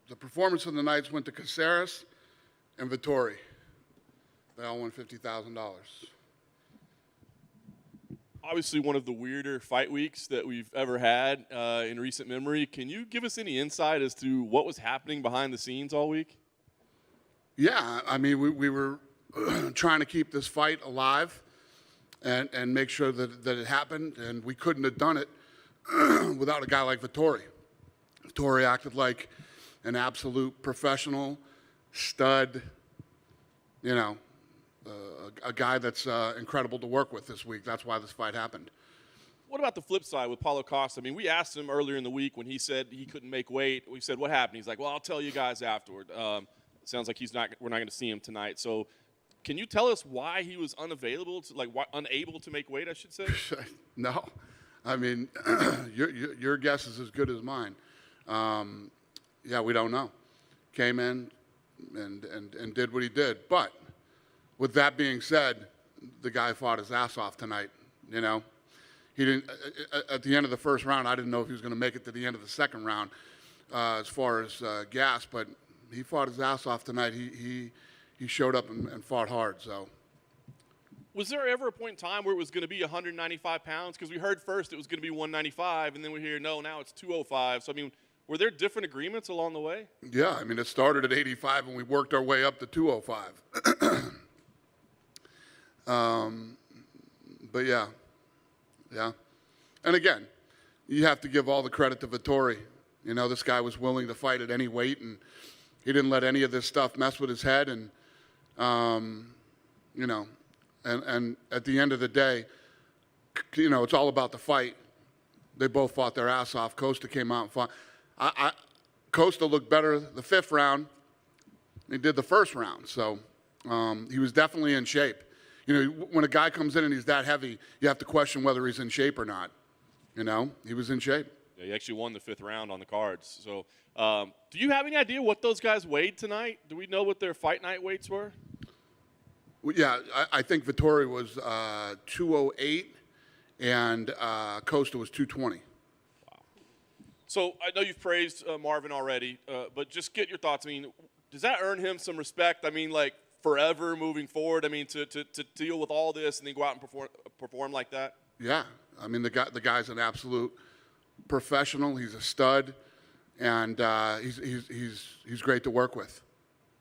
the performance of the nights went to Caceres and Vettori. They all won $50,000. Obviously one of the weirder fight weeks that we've ever had in recent memory. Can you give us any insight as to what was happening behind the scenes all week? Yeah, I mean, we were trying to keep this fight alive and make sure that it happened, and we couldn't have done it without a guy like Vettori. Vettori acted like an absolute professional, stud, you know, a guy that's incredible to work with this week. That's why this fight happened. What about the flip side with Paulo Costa? I mean, we asked him earlier in the week when he said he couldn't make weight. We said, what happened? He's like, well, I'll tell you guys afterward. Sounds like we're not going to see him tonight. So can you tell us why he was unable to make weight, I should say? No. I mean, your guess is as good as mine. Yeah, we don't know. Came in and did what he did. But with that being said, the guy fought his ass off tonight, you know. He didn't, at the end of the first round, I didn't know if he was going to make it to the end of the second round as far as gas, but he fought his ass off tonight. He showed up and fought hard, so. Was there ever a point in time where it was going to be 195 pounds? Because we heard first it was going to be 195, and then we hear, no, now it's 205. So, I mean, were there different agreements along the way? Yeah, I mean, it started at 85, and we worked our way up to 205. But, yeah. And, again, you have to give all the credit to Vettori. You know, this guy was willing to fight at any weight, and he didn't let any of this stuff mess with his head. And, you know, and at the end of the day, you know, it's all about the fight. They both fought their ass off. Costa came out and fought. Costa looked better the fifth round than he did the first round. So he was definitely in shape. You know, when a guy comes in and he's that heavy, you have to question whether he's in shape or not. You know, he was in shape. Yeah, he actually won the fifth round on the cards. So do you have any idea what those guys weighed tonight? Do we know what their fight night weights were? Well, yeah, I think Vettori was 208 and Costa was 220. Wow. So I know you've praised Marvin already, but just get your thoughts. I mean, does that earn him some respect? I mean, like, forever moving forward? I mean, to deal with all this and then go out and perform like that? Yeah. I mean, the guy's an absolute professional. He's a stud, and he's great to work with.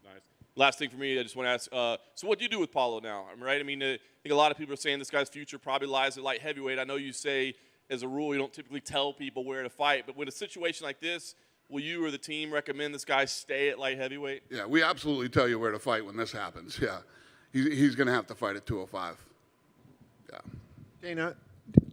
Nice. Last thing for me, I just want to ask, so what do you do with Paulo now? Right? I mean, I think a lot of people are saying this guy's future probably lies at light heavyweight. I know you say, as a rule, you don't typically tell people where to fight, but with a situation like this, will you or the team recommend this guy stay at light heavyweight? Yeah, we absolutely tell you where to fight when this happens. Yeah, he's going to have to fight at 205. Yeah. Dana,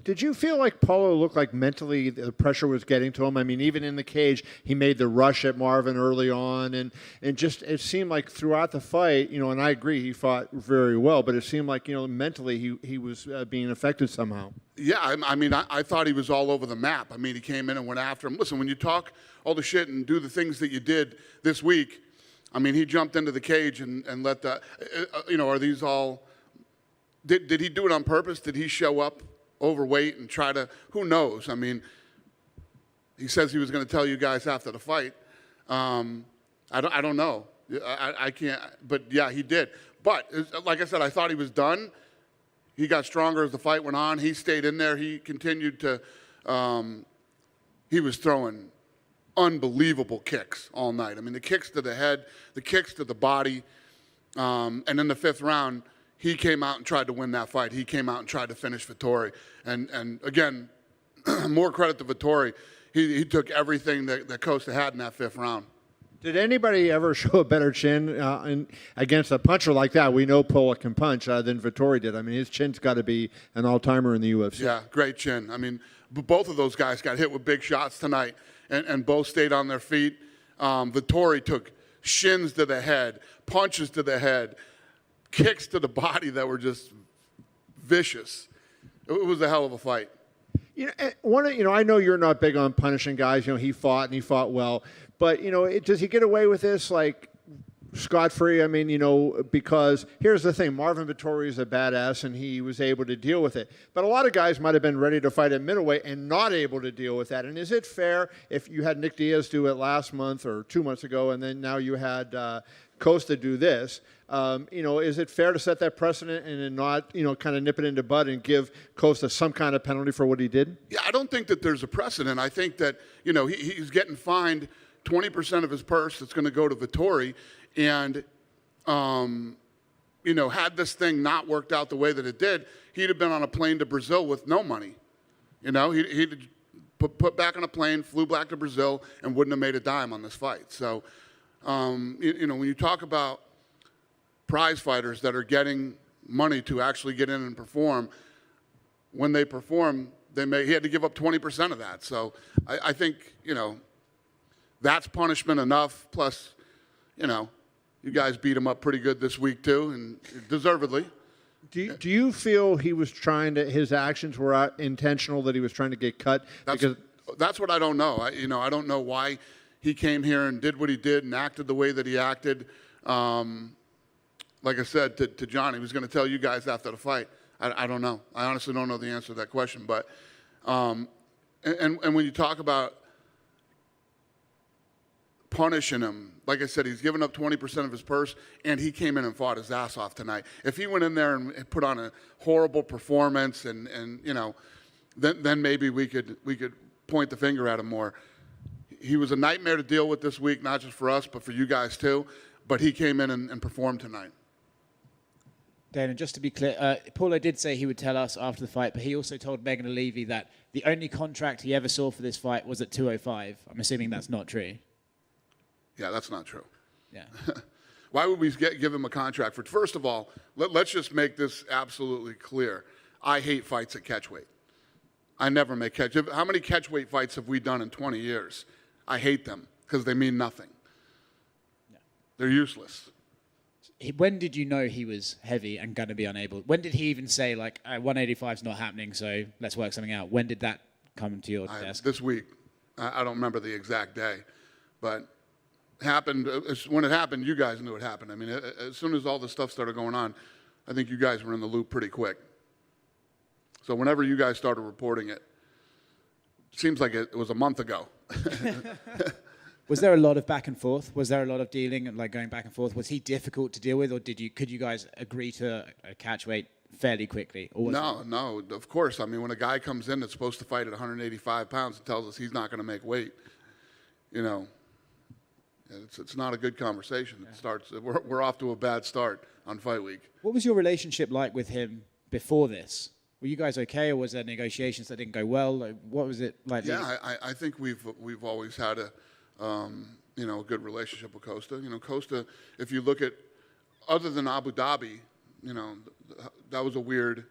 did you feel like Paulo looked like mentally the pressure was getting to him? I mean, even in the cage, he made the rush at Marvin early on, and just it seemed like throughout the fight, you know, and I agree, he fought very well, but it seemed like, you know, mentally he was being affected somehow. Yeah, I mean, I thought he was all over the map. I mean, he came in and went after him. Listen, when you talk all the shit and do the things that you did this week, I mean, he jumped into the cage and let the, you know, are these all, did he do it on purpose? Did he show up overweight and try to, who knows? I mean, he says he was going to tell you guys after the fight. I don't know. I can't, but yeah, he did. But like I said, I thought he was done. He got stronger as the fight went on. He stayed in there. He continued to, he was throwing unbelievable kicks all night. I mean, the kicks to the head, the kicks to the body. And in the fifth round, he came out and tried to win that fight. He came out and tried to finish Vettori. And again, more credit to Vettori. He took everything that Costa had in that fifth round. Did anybody ever show a better chin against a puncher like that? We know Paulo can punch than Vettori did. I mean, his chin's got to be an all-timer in the UFC. Yeah, great chin. I mean, both of those guys got hit with big shots tonight, and both stayed on their feet. Vettori took shins to the head, punches to the head, kicks to the body that were just vicious. It was a hell of a fight. You know, I know you're not big on punishing guys. You know, he fought and he fought well. But, you know, does he get away with this? Like, scot-free? I mean, because here's the thing. Marvin Vettori is a badass, and he was able to deal with it. But a lot of guys might have been ready to fight at middleweight and not able to deal with that. And is it fair if you had Nick Diaz do it last month or 2 months ago, and then now you had Costa do this? Is it fair to set that precedent and then not, kind of nip it into bud and give Costa some kind of penalty for what he did? Yeah, I don't think that there's a precedent. I think that, he's getting fined 20% of his purse that's going to go to Vettori. And, had this thing not worked out the way that it did, he'd have been on a plane to Brazil with no money. He'd put back on a plane, flew back to Brazil, and wouldn't have made a dime on this fight. So, when you talk about prize fighters that are getting money to actually get in and perform, when they perform, he had to give up 20% of that. So I think, that's punishment enough. Plus, you guys beat him up pretty good this week too, and deservedly. Do you feel he was his actions were intentional, that he was trying to get cut? That's what I don't know. I don't know why he came here and did what he did and acted the way that he acted. Like I said to John, he was going to tell you guys after the fight. I don't know. I honestly don't know the answer to that question. But and when you talk about punishing him, like I said, he's given up 20% of his purse, and he came in and fought his ass off tonight. If he went in there and put on a horrible performance, and then maybe we could point the finger at him more. He was a nightmare to deal with this week, not just for us, but for you guys too. But he came in and performed tonight. Dana, just to be clear, Paulo did say he would tell us after the fight, but he also told Megan Levy that the only contract he ever saw for this fight was at 205. I'm assuming that's not true. Yeah, that's not true. Yeah. Why would we give him a contract for? First of all, let's just make this absolutely clear. I hate fights at catchweight. I never make catch. How many catchweight fights have we done in 20 years? I hate them because they mean nothing. Yeah. They're useless. When did you know he was heavy and going to be unable? When did he even say, 185 is not happening, so let's work something out? When did that come to your desk? This week. I don't remember the exact day, but happened. When it happened, you guys knew it happened. I mean, as soon as all this stuff started going on, I think you guys were in the loop pretty quick. So whenever you guys started reporting it, seems like it was a month ago. Was there a lot of back and forth? Was there a lot of dealing and going back and forth? Was he difficult to deal with, or could you guys agree to a catch weight fairly quickly? Or no, of course. I mean, when a guy comes in that's supposed to fight at 185 pounds and tells us he's not going to make weight, it's not a good conversation. It starts. We're off to a bad start on fight week. What was your relationship like with him before this? Were you guys okay, or was there negotiations that didn't go well? What was it like? Yeah, I think we've always had a good relationship with Costa. Costa, if you look at, other than Abu Dhabi, that was a weird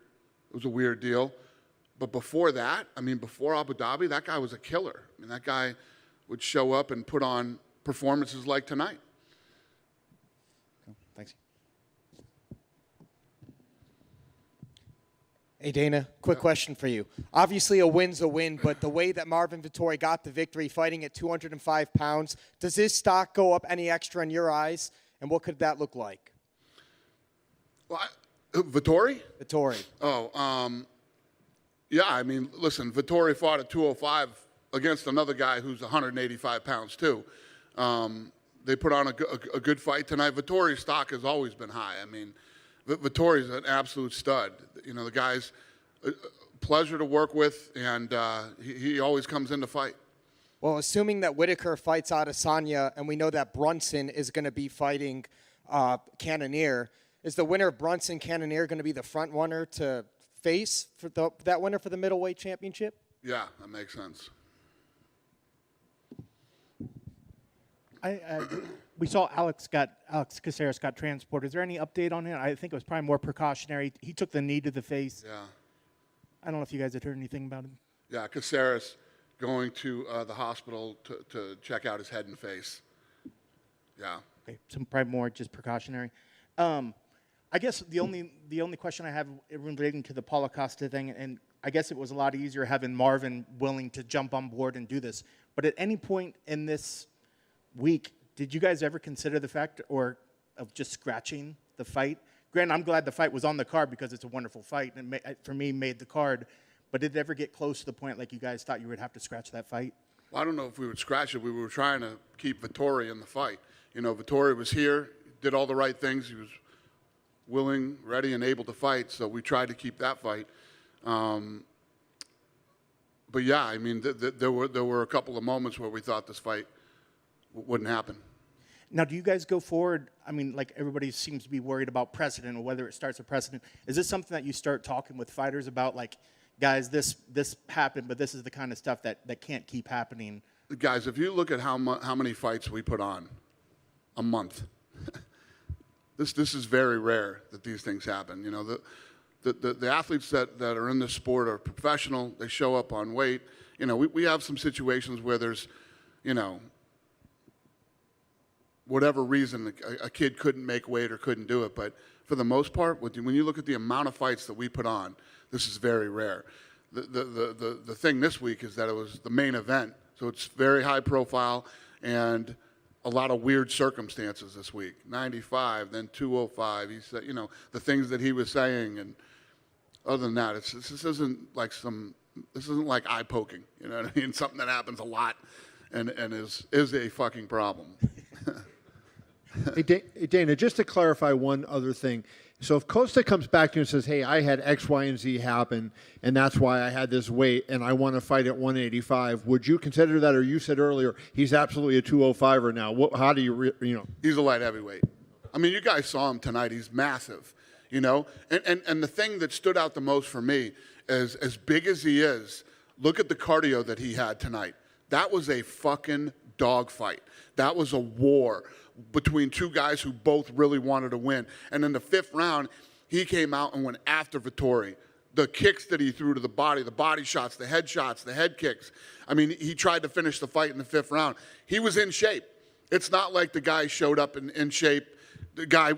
deal. But before that, before Abu Dhabi, that guy was a killer. That guy would show up and put on performances like tonight. Cool. Thanks. Hey, Dana, quick question for you. Obviously, a win's a win, but the way that Marvin Vettori got the victory fighting at 205 pounds, does his stock go up any extra in your eyes? And what could that look like? Well, Vettori? Vettori. Yeah, listen, Vettori fought at 205 against another guy who's 185 pounds too. They put on a good fight tonight. Vettori's stock has always been high. Vettori's an absolute stud. The guy's a pleasure to work with, and he always comes in to fight. Well, assuming that Whitaker fights Adesanya, and we know that Brunson is going to be fighting Cannonier, is the winner of Brunson-Cannonier going to be the front runner to face for that winner for the middleweight championship? Yeah, that makes sense. We saw Alex Caceres got transported. Is there any update on him? I think it was probably more precautionary. He took the knee to the face. Yeah. I don't know if you guys had heard anything about him. Yeah, Caceres going to the hospital to check out his head and face. Yeah. Okay, so probably more just precautionary. I guess the only question I have relating to the Paulo Costa thing, and I guess it was a lot easier having Marvin willing to jump on board and do this. But at any point in this week, did you guys ever consider the fact, or of just scratching the fight? Granted, I'm glad the fight was on the card because it's a wonderful fight, and for me, made the card. But did it ever get close to the point like you guys thought you would have to scratch that fight? Well, I don't know if we would scratch it. We were trying to keep Vettori in the fight. You know, Vettori was here, did all the right things. He was willing, ready, and able to fight, so we tried to keep that fight. But yeah, I mean, there were a couple of moments where we thought this fight wouldn't happen. Now, do you guys go forward? I mean, like everybody seems to be worried about precedent or whether it starts a precedent. Is this something that you start talking with fighters about, like, guys, this happened, but this is the kind of stuff that can't keep happening? Guys, if you look at how many fights we put on a month, this is very rare that these things happen. You know, the athletes that are in this sport are professional. They show up on weight. You know, we have some situations where there's, you know, whatever reason a kid couldn't make weight or couldn't do it. But for the most part, when you look at the amount of fights that we put on, this is very rare. The thing this week is that it was the main event, so it's very high profile and a lot of weird circumstances this week. 95, then 205. He said, you know, the things that he was saying, and other than that, this isn't like eye poking. You know what I mean? Something that happens a lot, and is a fucking problem. Hey, Dana, just to clarify one other thing. So if Costa comes back to you and says, hey, I had X, Y, and Z happen, and that's why I had this weight, and I want to fight at 185, would you consider that? Or you said earlier, he's absolutely a 205er now. How do you know? He's a light heavyweight. I mean, you guys saw him tonight. He's massive, you know? And the thing that stood out the most for me is, as big as he is, look at the cardio that he had tonight. That was a fucking dogfight. That was a war between two guys who both really wanted to win. And in the fifth round, he came out and went after Vettori. The kicks that he threw to the body shots, the head shots, the head kicks. I mean, he tried to finish the fight in the fifth round. He was in shape. It's not like the guy showed up in shape. The guy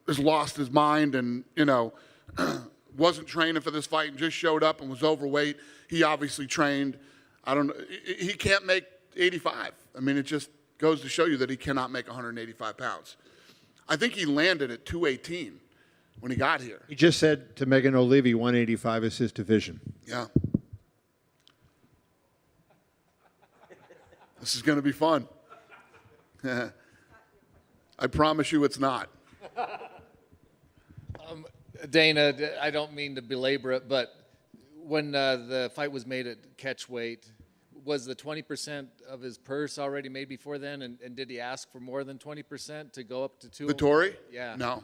has lost his mind and, you know, wasn't training for this fight and just showed up and was overweight. He obviously trained. I don't know. He can't make 85. I mean, it just goes to show you that he cannot make 185 pounds. I think he landed at 218 when he got here. He just said to Megan O'Leary, 185 is his division. Yeah. This is going to be fun. I promise you it's not. Dana, I don't mean to belabor it, but when the fight was made at catch weight, was the 20% of his purse already made before then? And did he ask for more than 20% to go up to 2? Vettori? Yeah. No.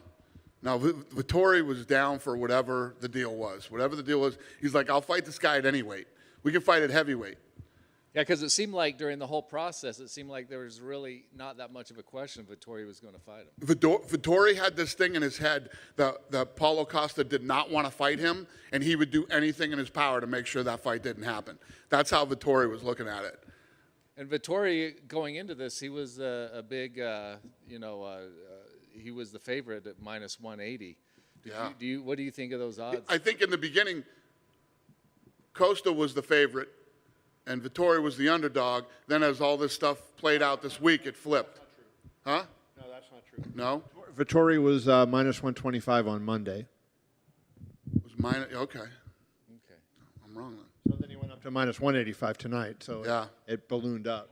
Vettori was down for whatever the deal was. Whatever the deal was, he's like, I'll fight this guy at any weight. We can fight at heavyweight. Yeah, because it seemed like during the whole process, it seemed like there was really not that much of a question if Vettori was going to fight him. Vettori had this thing in his head that Paulo Costa did not want to fight him, and he would do anything in his power to make sure that fight didn't happen. That's how Vettori was looking at it. And Vettori, going into this, he was a big, he was the favorite at minus 180. What do you think of those odds? I think in the beginning, Costa was the favorite, and Vettori was the underdog. Then as all this stuff played out this week, it flipped. Huh? No, that's not true. No? Vettori was minus 125 on Monday. It was minus, okay. Okay. I'm wrong then. So then he went up to minus 185 tonight. So Yeah. it ballooned up.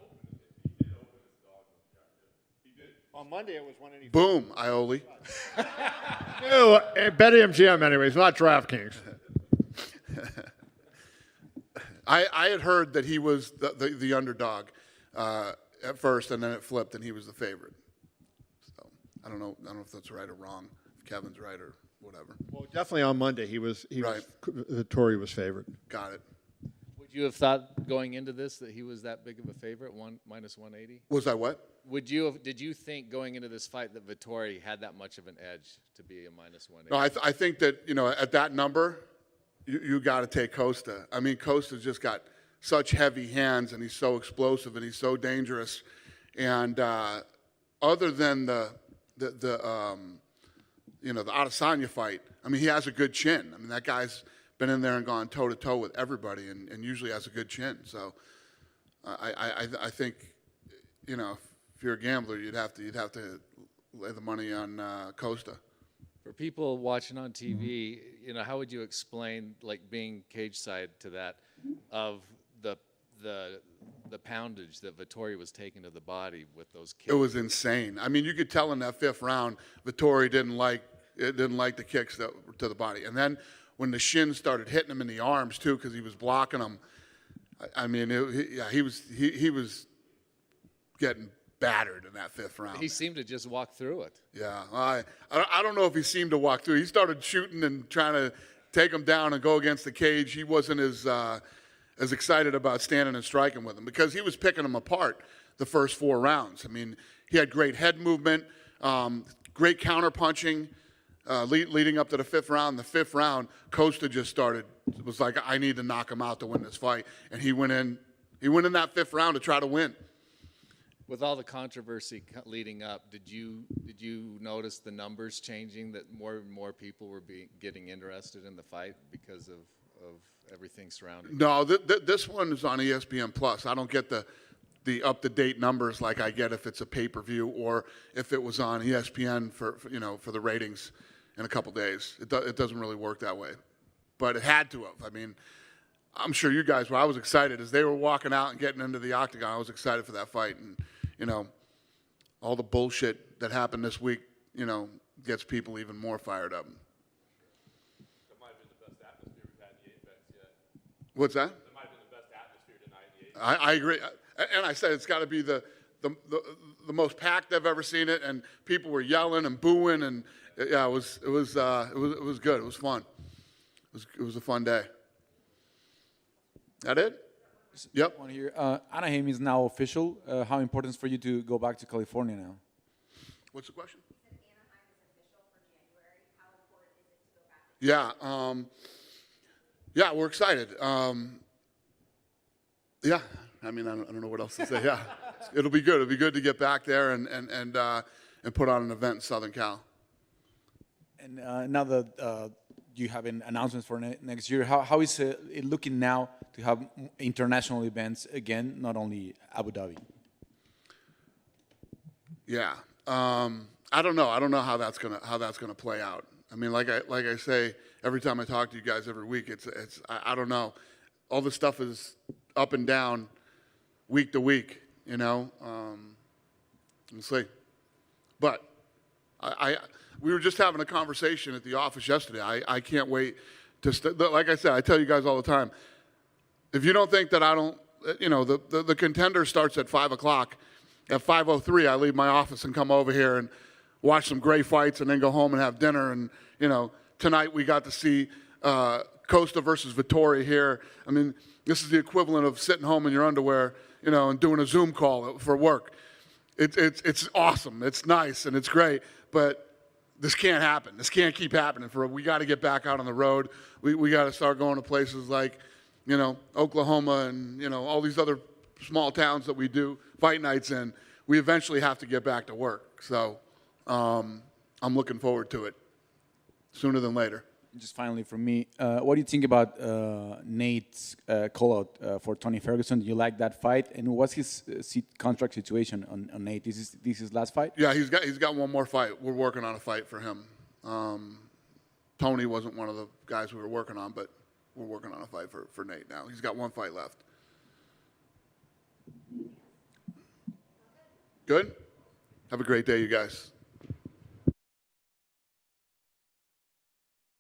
On Monday it was 185. Boom, Ioli. No, BetMGM anyways, not DraftKings. I had heard that he was the underdog at first, and then it flipped, and he was the favorite. So I don't know if that's right or wrong. If Kevin's right or whatever. Well, definitely on Monday Vettori was favored. Got it. Would you have thought going into this that he was that big of a favorite, minus 180? Was I what? Did you think going into this fight that Vettori had that much of an edge to be a minus 180? No, I think that, you know, at that number, you got to take Costa. I mean, Costa's just got such heavy hands, and he's so explosive, and he's so dangerous. And other than the Adesanya fight, I mean, he has a good chin. I mean, that guy's been in there and gone toe-to-toe with everybody and usually has a good chin. So I think, you know, if you're a gambler, you'd have to lay the money on Costa. For people watching on TV, how would you explain like being cage side to that of the poundage that Vettori was taking to the body with those kicks? It was insane. I mean, you could tell in that 5th round, Vettori didn't like the kicks to the body. And then when the shins started hitting him in the arms too, because he was blocking them. I mean, he was getting battered in that 5th round. He seemed to just walk through it. Yeah, I don't know if he seemed to walk through. He started shooting and trying to take him down and go against the cage. He wasn't as excited about standing and striking with him because he was picking him apart the first 4 rounds. I mean, he had great head movement, great counter punching leading up to the 5th round. The 5th round, Costa just started. It was like, I need to knock him out to win this fight, and he went in that 5th round to try to win. With all the controversy leading up, did you notice the numbers changing, that more and more people were getting interested in the fight because of everything surrounding it? No, this one is on ESPN Plus. I don't get the up-to-date numbers like I get if it's a pay-per-view or if it was on ESPN for the ratings in a couple days. It doesn't really work that way, but it had to have. I mean, I'm sure you guys were. I was excited as they were walking out and getting into the octagon. I was excited for that fight, and all the bullshit that happened this week, gets people even more fired up. That might have been the best atmosphere we've had in the 8 events yet. What's that? That might have been the best atmosphere tonight in the 8 events. I agree, and I said it's got to be the most packed I've ever seen it, and people were yelling and booing, and yeah, it was good. It was fun. It was a fun day. That it? Yep. One here. Anaheim is now official. How important is for you to go back to California now? What's the question? Anaheim is official for January. How important is it to go back? Yeah, we're excited. Yeah, I mean, I don't know what else to say. Yeah, it'll be good. It'll be good to get back there and put on an event in Southern Cal. And now that you have announcements for next year, how is it looking now to have international events again, not only Abu Dhabi? Yeah, I don't know. I don't know how that's gonna play out. I mean, like I say every time I talk to you guys every week, I don't know. All this stuff is up and down, week to week. We'll see. But we were just having a conversation at the office yesterday. I can't wait to like I said, I tell you guys all the time. If you don't think that I don't, the contender starts at 5 o'clock. At 5:03, I leave my office and come over here and watch some great fights, and then go home and have dinner. And tonight we got to see Costa versus Vettori here. I mean, this is the equivalent of sitting home in your underwear, and doing a Zoom call for work. It's awesome. It's nice and it's great, but this can't happen. This can't keep happening. We got to get back out on the road. We got to start going to places like, Oklahoma and all these other small towns that we do fight nights in. We eventually have to get back to work. So I'm looking forward to it sooner than later. Just finally from me, what do you think about Nate's call-out for Tony Ferguson? Do you like that fight? And what's his contract situation on Nate? Is this his last fight? Yeah, he's got one more fight. We're working on a fight for him. Tony wasn't one of the guys we were working on, but we're working on a fight for Nate now. He's got one fight left. Good? Have a great day, you guys.